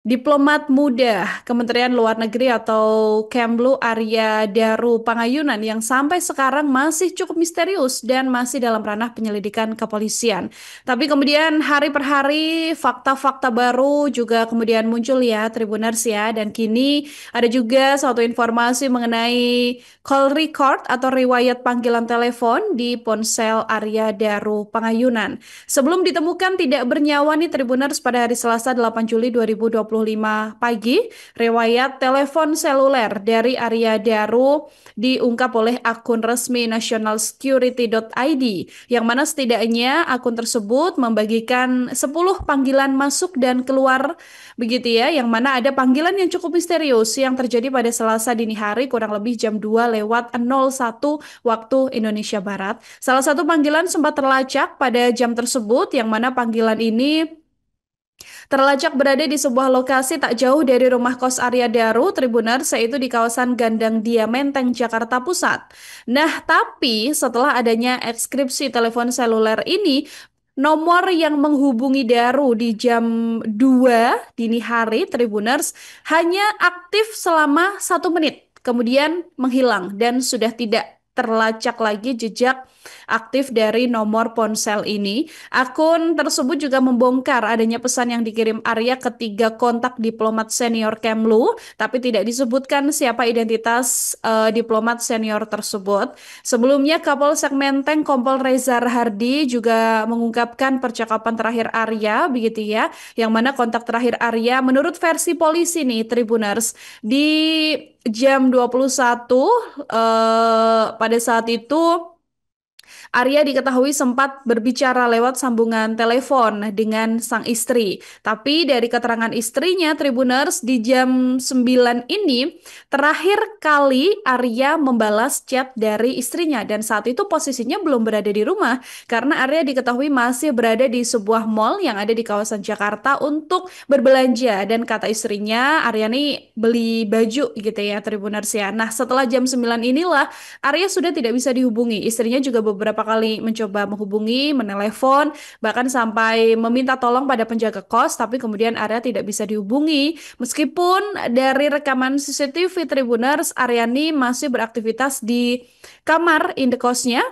Diplomat muda Kementerian Luar Negeri atau Kemlu Arya Daru Pangayunan yang sampai sekarang masih cukup misterius dan masih dalam ranah penyelidikan kepolisian. Tapi kemudian hari per hari fakta-fakta baru juga kemudian muncul ya Tribuners ya, dan kini ada juga suatu informasi mengenai call record atau riwayat panggilan telepon di ponsel Arya Daru Pangayunan. Sebelum ditemukan tidak bernyawa nih Tribuners pada hari Selasa 8 Juli 2025 pagi, riwayat telepon seluler dari Arya Daru diungkap oleh akun resmi nationalsecurity.id yang mana setidaknya akun tersebut membagikan 10 panggilan masuk dan keluar begitu ya, yang mana ada panggilan yang cukup misterius yang terjadi pada Selasa dini hari kurang lebih jam 2:01 waktu Indonesia Barat. Salah satu panggilan sempat terlacak pada jam tersebut yang mana panggilan ini terlacak berada di sebuah lokasi tak jauh dari rumah kos Arya Daru Tribuners, yaitu di kawasan Gandang Dia Menteng, Jakarta Pusat. Nah, tapi setelah adanya ekskripsi telepon seluler ini, nomor yang menghubungi Daru di jam 2 dini hari Tribuners hanya aktif selama 1 menit, kemudian menghilang dan sudah tidak terlacak lagi jejak aktif dari nomor ponsel ini. Akun tersebut juga membongkar adanya pesan yang dikirim Arya ke 3 kontak diplomat senior Kemlu, tapi tidak disebutkan siapa identitas diplomat senior tersebut. Sebelumnya, Kapolsek Menteng Kompol Reza Rahardi juga mengungkapkan percakapan terakhir Arya, begitu ya, yang mana kontak terakhir Arya menurut versi polisi nih, Tribuners, di jam 21 pada saat itu Arya diketahui sempat berbicara lewat sambungan telepon dengan sang istri. Tapi dari keterangan istrinya, Tribuners, di jam 9 ini terakhir kali Arya membalas chat dari istrinya dan saat itu posisinya belum berada di rumah karena Arya diketahui masih berada di sebuah mall yang ada di kawasan Jakarta untuk berbelanja, dan kata istrinya Arya nih beli baju gitu ya Tribuners ya. Nah, setelah jam 9 inilah Arya sudah tidak bisa dihubungi. Istrinya juga beberapa kali mencoba menghubungi, menelepon, bahkan sampai meminta tolong pada penjaga kos, tapi kemudian Arya tidak bisa dihubungi. Meskipun dari rekaman CCTV Tribuners, Aryani masih beraktivitas di kamar indekosnya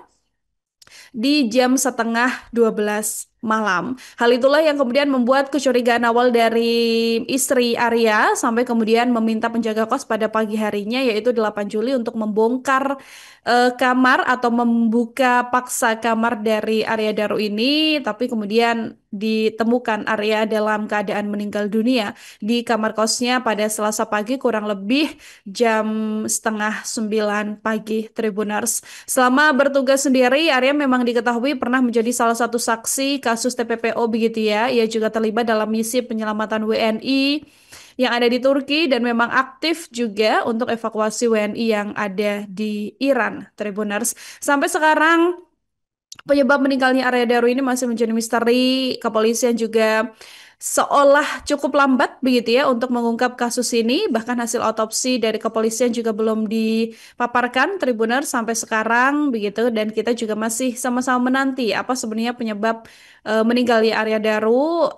di jam setengah 12 malam. Hal itulah yang kemudian membuat kecurigaan awal dari istri Arya sampai kemudian meminta penjaga kos pada pagi harinya yaitu 8 Juli untuk membongkar kamar atau membuka paksa kamar dari Arya Daru ini, tapi kemudian ditemukan Arya dalam keadaan meninggal dunia di kamar kosnya pada Selasa pagi kurang lebih jam setengah 9 pagi Tribuners. Selama bertugas sendiri, Arya memang diketahui pernah menjadi salah satu saksi kasus TPPO begitu ya. Ia juga terlibat dalam misi penyelamatan WNI yang ada di Turki dan memang aktif juga untuk evakuasi WNI yang ada di Iran, Tribuners. Sampai sekarang penyebab meninggalnya Arya Daru ini masih menjadi misteri. Kepolisian juga seolah cukup lambat begitu ya untuk mengungkap kasus ini. Bahkan hasil otopsi dari kepolisian juga belum dipaparkan Tribuners sampai sekarang begitu, dan kita juga masih sama-sama menanti apa sebenarnya penyebab meninggalnya Arya Daru.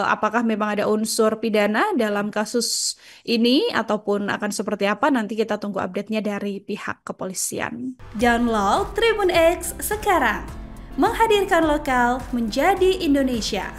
Apakah memang ada unsur pidana dalam kasus ini ataupun akan seperti apa, nanti kita tunggu update-nya dari pihak kepolisian. Download Tribun X sekarang, menghadirkan lokal menjadi Indonesia.